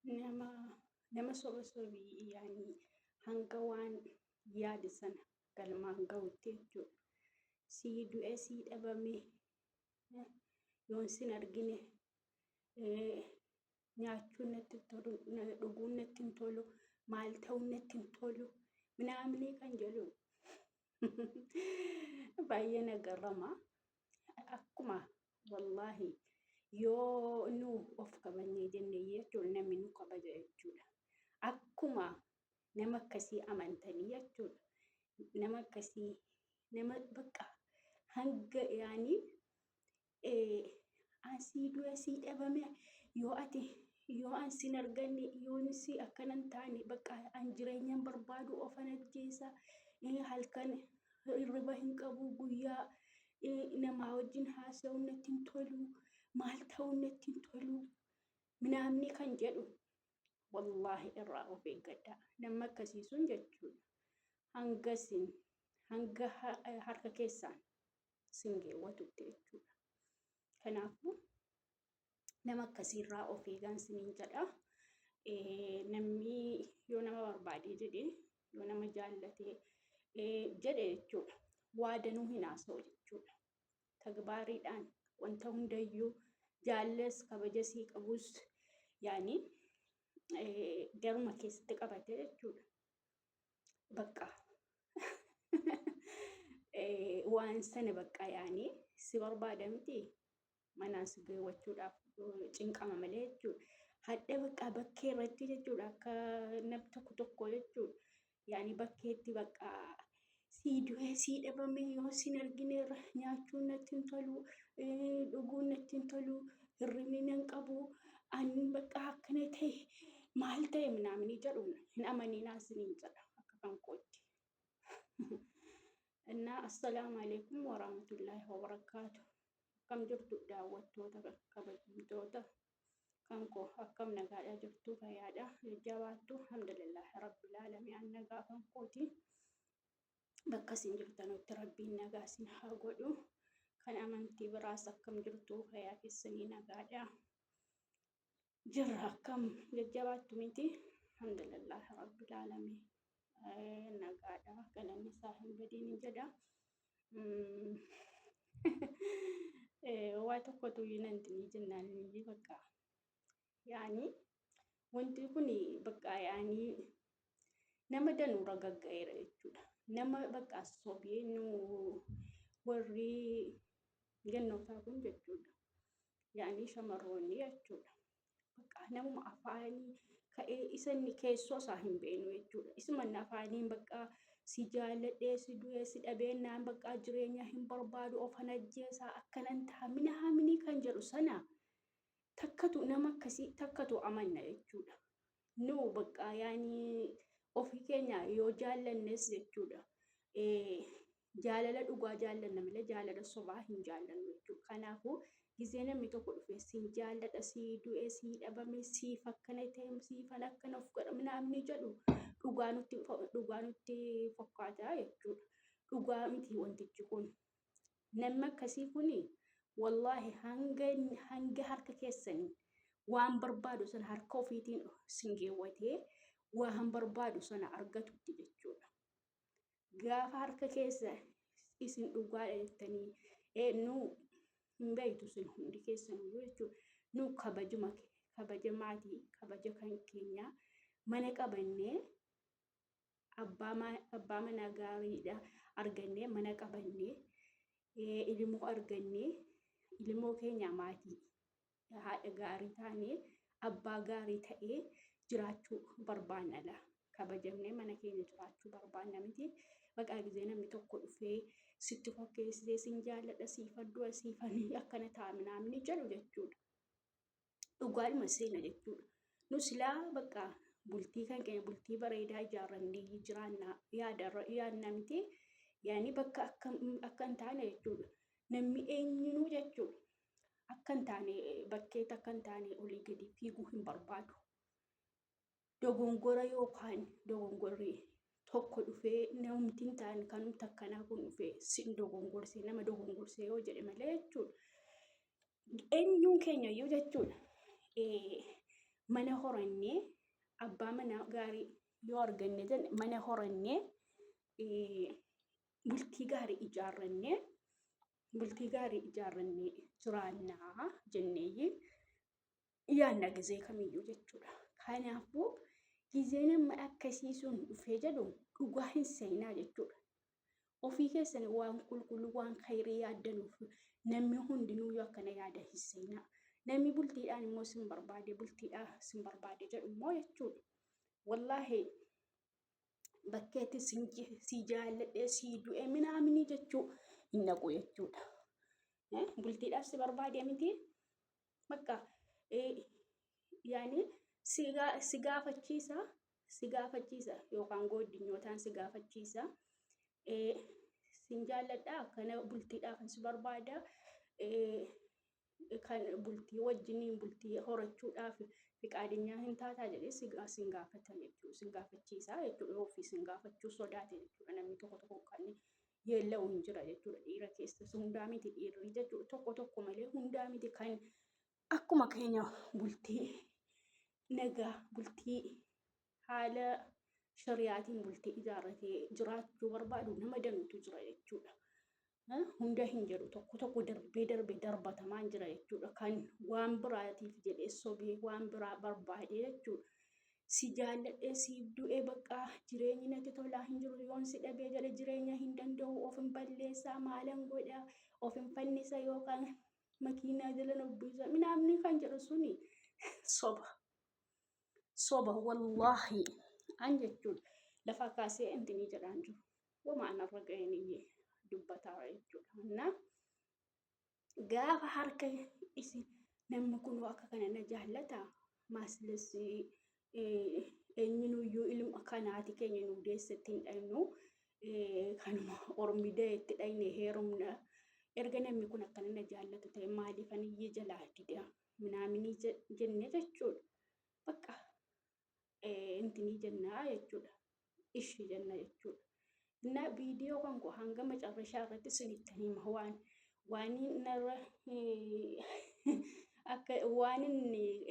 nama nama soba sobii yaani hanga waan yaade sana galmaan ga'utti jechuudha. Sii du'e sii dhabame yoon sin argine nyaachuun natti hin tolu, dhuguun natti hin tolu, maal ta'uun natti hin tolu ምናምን kan jedhu baay'ee nagarrama. Akkuma wallaahi yoo nu of kabajnee jenne jechuudha namni nu kabaja jechuudha. Akkuma nama akkasii amantanii jechuudha. Nama akkasii nama bakka hanga yaani asii du'e sii dhabame yoo an sin arganne yoon si akkanan taane bakka an jireenyan barbaadu ofan ajjeesa halkan hirriba hin qabu guyyaa namaa wajjin haasa'uun natti hin tolu maal ta'uun natti hin tolu ምናምን kan jedhu wallaahi irraa of eeggadhaa. Nama akkasii sun jechuudha hanga harka keessaan sin geewwatutti jechuudha. Kanaafuu nama akkasiirraa of eegaa isiniin jedha. Namni yoo nama barbaade jedhee yoo nama jaallatee jedhe jechuudha waa danuu hin haasa'u jechuudha. Tagbaariidhaan wanta hundayyuu jaallas kabaja sii qabus yaani garuma keessatti qabate jechuudha. Bakka waan sana bakka yaani si barbaada miti manaan si geewwachuudhaaf cinqama malee jechuudha. Hadha bakka bakkee irratti jechuudha akka nam tokko jechuudha. Yaani bakkeetti bakka sii du'e sii dhabame yoo sin argineerra nyaachuun natti hin tolu, dhuguun natti hin tolu, hirribni nan qabu, ani bakka akkana ta'e maal ta'e ምናምን jedhu hin amaninaa isiniin jedha akka kan kootti. እና አሰላሙ አለይኩም ወራህመቱላሂ ወበረካቱ akkam jirtu daawwattoota kabajamtoota kan koo akkam nagaadhaa jirtu fayyaadha jajjabaattu alhamdulillahi rabbil aalamiin nagaa kan kooti bakka isin jirtanutti rabbiin nagaa isin haa godhu kan amantii biraas akkam jirtu fayyaa keessanii nagaadhaa jirra akkam jajjabaattu miti alhamdulillahi rabbil aalamiin nagaadha galanni isaa hin badiin jedha. Waa tokkotu yinantii jennaan ni bakka yaani wanti kun bakka yaani nama danuura gagga'eera jechuudha. Nama bakka sobee nu warri gannootaa kun jechuudha. Yaani shamarroonni jechuudha. Bakka namuma afaanii ka'ee isanni keessoo isaa hin beenu jechuudha. Isumanni afaaniin bakka si jaalladhee si du'ee si dhabeennaan bakka jireenya hin barbaadu ofan ajjeesaa akkanan ta'a minaaminii kan jedhu sana takkatu nama akkasii takkatu amanna jechuudha. Nu bakka yaani ofii keenya yoo jaallannes jechuudha. Jaalala dhugaa jaallanna malee jaalala sobaa hin jaallannu jechuudha. Kanaafuu gisee namni tokko dhufee siin jaalladha sii du'ee sii dhabame siif akkana ta'e siifan akkana of godha minaaminii jedhu dhugaa nutti fakkaata jechuudha. Dhugaa miti wantichi kun. Namni akkasii kuni wallaahi hanga harka keessanii waan barbaadu sana harka ofiitiin sin geewwatee waan barbaadu sana argatutti jechuudha. Gaafa harka keessa isin dhugaa jettanii nu hin beektu sin hundi keessanii jechuudha. Nu kabaja maatii kabaja kan keenya mana qabannee abbaa manaa gaariidha argannee mana qabannee ilmoo argannee ilmoo keenya maatii haadha gaarii taanee abbaa gaarii ta'ee jiraachuu barbaannala. Kabajamnee mana keenya jiraachuu barbaanna miti. Bakka gisee namni tokko dhufee sitti fakkeessee sin jaalladha siifan du'a siifan akkana ta'a minaaminii jedhu jechuudha. Dhugaadhuma seena jechuudha. Nu silaa bakka bultii kan keenya bultii bareedaa ijaarrannee jiraanna yaadna miti. Yaani bakka akka hin taane jechuudha. Namni eenyinuu jechuudha. Akka hin taane bakkeetti akka hin taane olii gadi fiiguu hin barbaadu. Dogongora yookaan dogongorri tokko dhufee namti hin taane kanumti akkanaa kun dhufee sin dogongorsee nama dogongorsee yoo jedhe malee jechuudha. Eenyuun keenya iyyuu jechuudha. mana horannee abbaa mana gaarii yoo arganne jenne mana horannee bultii gaarii ijaarrannee jiraannaa jennee yaadna gizee kamiyyuu jechuudha. Kanaafuu gizeen amma akkasii sun dhufee jedhu dhugaa hin seenaa jechuudha. Ofii keessan waan qulqulluu waan khayrii yaaddanuuf namni hundinuu yoo akkana yaada hin seenaa. Namni bultiidhaan immoo sin barbaade jedhu immoo jechuudha. Wallaahi bakkeetti si jaalladhee si du'e minaamini jechuu hin dhaqu jechuudha. Bultiidhaaf si barbaade miti bakka yaani si gaafachiisa yookaan gooddinyotaan si gaafachiisa. Sin jaalladhaa akkana bultiidhaaf si barbaada. Kan bultii wajjiniin bultii horachuudhaaf fiqaadinyaa hin taataa jedhee sin gaafata jechuudha. Sin gaafachiisa jechuudha. Ofii sin gaafachuu sodaate jechuudha. Namni tokko kan yeella'u hin jira jechuudha. Dhiira keessas hundaa miti dhiirri jechuudha. Tokko malee hundaa miti kan akkuma keenya bultii nagaa bultii haala shari'aatiin bultii ijaarratee jiraachuu barbaadu nama danuutu jira jechuudha. Hunda hin jedhu tokko darbee darbatamaan jira jechuudha. Kan waan biraatiif jedhee sobee waan biraa barbaade jechuudha. Si jaalladhee siif du'ee bakka jireenyi natti tolaa hin jiru yoon si dhabee jedhe jireenya hin danda'u of hin balleessaa maalan godhaa of hin fannisa yookaan makiinaa jala nubbisa minaamni kan jedhu suni soba wallaahi an jechuudha. Lafa kaasee intini jedhaan jiru. Wama anarra ga'een dubbataa jechuudha. Gaafa harka isin namni kun akka kana na jaallata maasilasi eenyunuyyuu ilma kanaati keenya nu deessatti hin dhaynu kanuma ormi dayetti dhayne heerumna erga namni kun akkana na jaallatu ta'e maaliif ani jalaa dida minaamini jenne jechuudha. Bakka intini jennaa jechuudha. Ishi jenna jechuudha. Na video kan ko hanga macarrashaa irratti isinitti hima waan narra akka waan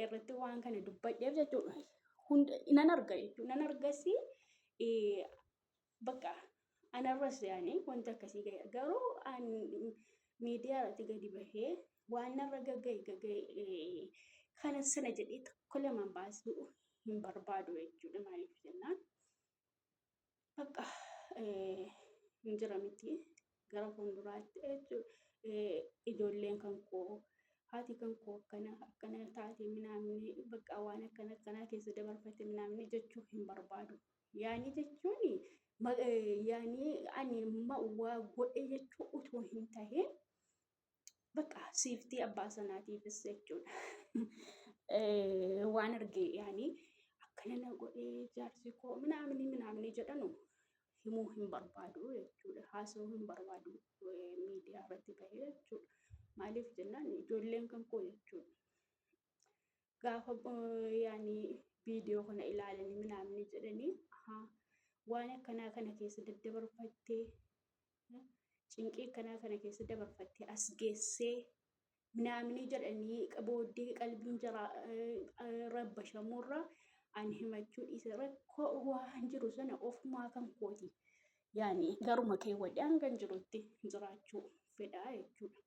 irratti waan kana dubbadheef jechuudha. Nan arga jechuudha. Nan argasi bakka anarras yaani wanta akkasii ga'e garuu miidiyaa irratti gadi bahee waan narra gaga'e kana sana jedhee tokko lamaan baasuu hin barbaadu jechuudha. Maaliif jennaan bakka hin jira miti gara fuulduraatti ijoolleen kan koo haati kan koo akkana taate minaamni bakka waan akkana keessa dabarfate minaamni jechuu hin barbaadu. Yaani jechuun yaani ani waa godhe jechuu utuu hin tahin bakka siiftii abbaa sanaatiifis jechuudha. Waan arge yaani akkana na godhe jaarsi koo minaamni jedhanu himuu hin barbaadu jechuudha. Haasawuu hin barbaadu miidiyaa irratti bahee jechuudha. Maaliif jennaan ijoolleen kan koo jechuudha. Gaafa yaani viidiyoo kana ilaalanii minaamni jedhanii waan akkanaa kana keessa daddabarfattee cinqii akkanaa kana keessa dabarfattee as geessee minaamni jedhanii booddee qalbiin jara rabbashamurra an himachuu dhiise rakkoo waan jiru sana ofumaa kan kooti. Yaani garuma kee wadhaan kan jirutti jiraachuu fedhaa jechuudha.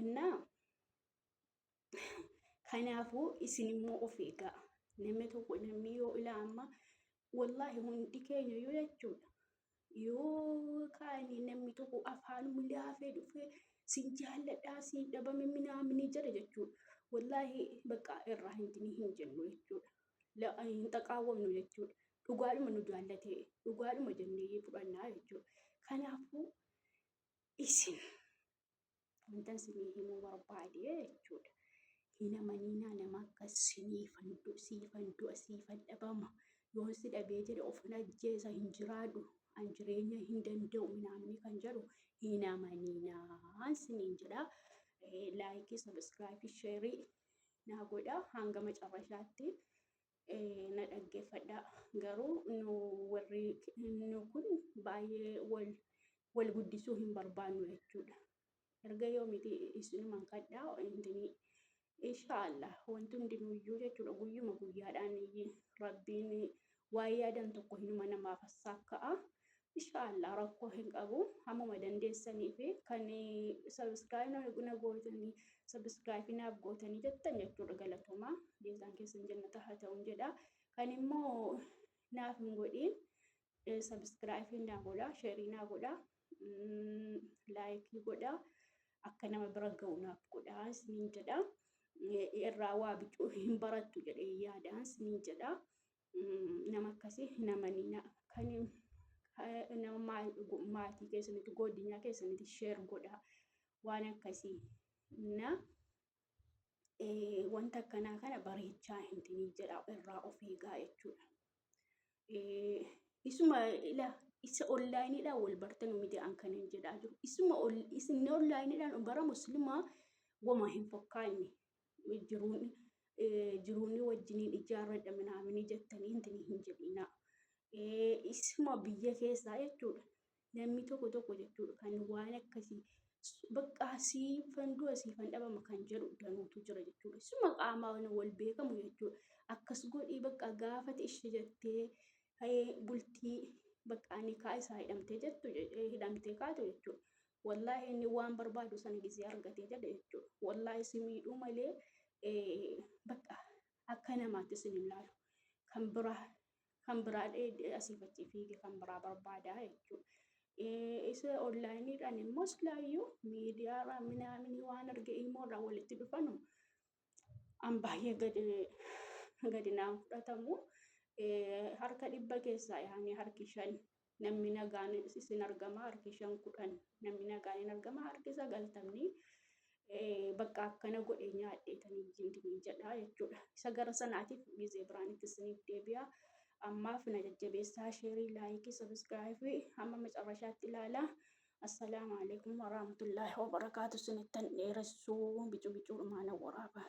Innaa kanaafuu isin immoo of eegaa. Namni yoo ilaama wallaahi hundi keenya yoo jechuudha. Yoo kaanii namni tokko afaan laafee dhufee sin jaalladhaa sin dhabame minaamni jedha jechuudha. Wallaahi bakka irraa hin jennu jechuudha. Hin xaqaawwamnu jechuudha. Dhugaadhuma nu jaallatee dhugaadhuma jennee fudhannaa jechuudha. Kanaafuu isin wantan isinii himuu barbaade jechuudha. Hin amaniinaa nama akkas siifan du'a siifan dhabama yoon si dhabee jedhe ofin ajjeesa hin jiraadhu an jireenya hin danda'u minaamni kan jedhu hin amaniinaa isiniin jedha. Laayikii sabiskiraayipii sheerii naa godha hanga macarrashaatti na dhaggeeffadha. Garuu nu kun baay'ee wal guddisuu hin barbaannu jechuudha. Erga yoomiti isinumaan kadhaa intini Inshaallah wanti hundinuyyuu jechuudha guyyuma guyyaadhaan rabbiin waa yaadan tokko hinuma namaaf saakka'a. Inshaallah rakkoo hin qabu hammuma dandeessanii fi kan subscribe na gootanii subscribe naaf gootanii jettan jechuudha galatoomaa deezaan keessan jannata haa ta'uun jedha. Kan immoo naaf hin godhiin subscribe naa godha, share naa godha, like godha, akka nama bira ga'u naaf godha isiniin jedha. Irraa waa bicuu hin barattu jedhee yaadaan isiniin jedha. Nama akkasii hin amanina. Kan nama maatii keessanitti godinyaa keessanitti share godha waan akkasii na wanta akkanaa kana bareechaa hin jedha irraa of eegaa jechuudha. Isuma isa onlaayiniidhaan wal bartanu miti an kanan jedhaa jiru. Isuma isin onlaayiniidhaan bara musliimaa wama hin fakkaanne jiruun wajjiniin ijaarradha minaamini jettanii hin jedhina. Isuma biyya keessaa jechuudha. Namni tokko jechuudha kan waan akkasii bakka siifan du'a siifan dhabama kan jedhu danuutu jira jechuudha. Isuma qaamaan wal beekamu jechuudha. Akkas godhii bakka gaafate ishee jettee bultii bakka nikaa isaa hidhamtee kaatu jechuudha. Wallaahi inni waan barbaadu sana gisee argatee jedha jechuudha. Wallaahi si miidhuu malee bakka akka namaatti isin ilaalu kan biraa asii fachi fiige kan biraa barbaadaa jechuudha. Isa onlaayiniidhaan immoo silaayyuu miidiyaarraa minaamini waan arge imoorraa walitti dhufanu an baay'ee gadi naan fudhatamu. Harka 100 keessaa yaani harki 5 namni nagaan isin argama, harki 5 10 namni nagaan hin argama, harki 90 bakka akkana godhee nyaadheetanii jindini jedha jechuudha. Isa gara sanaatiif gizee biraanitti isiniif deebi'a. Ammaaf na jajjabeessaa sheerii laayikii subscribe hamma macarrashaatti ilaalaa. Assalaamu alaikum warahmatullahi wabarakaatu. Sinittan dheeressuu bicuudhumaan waraabaa.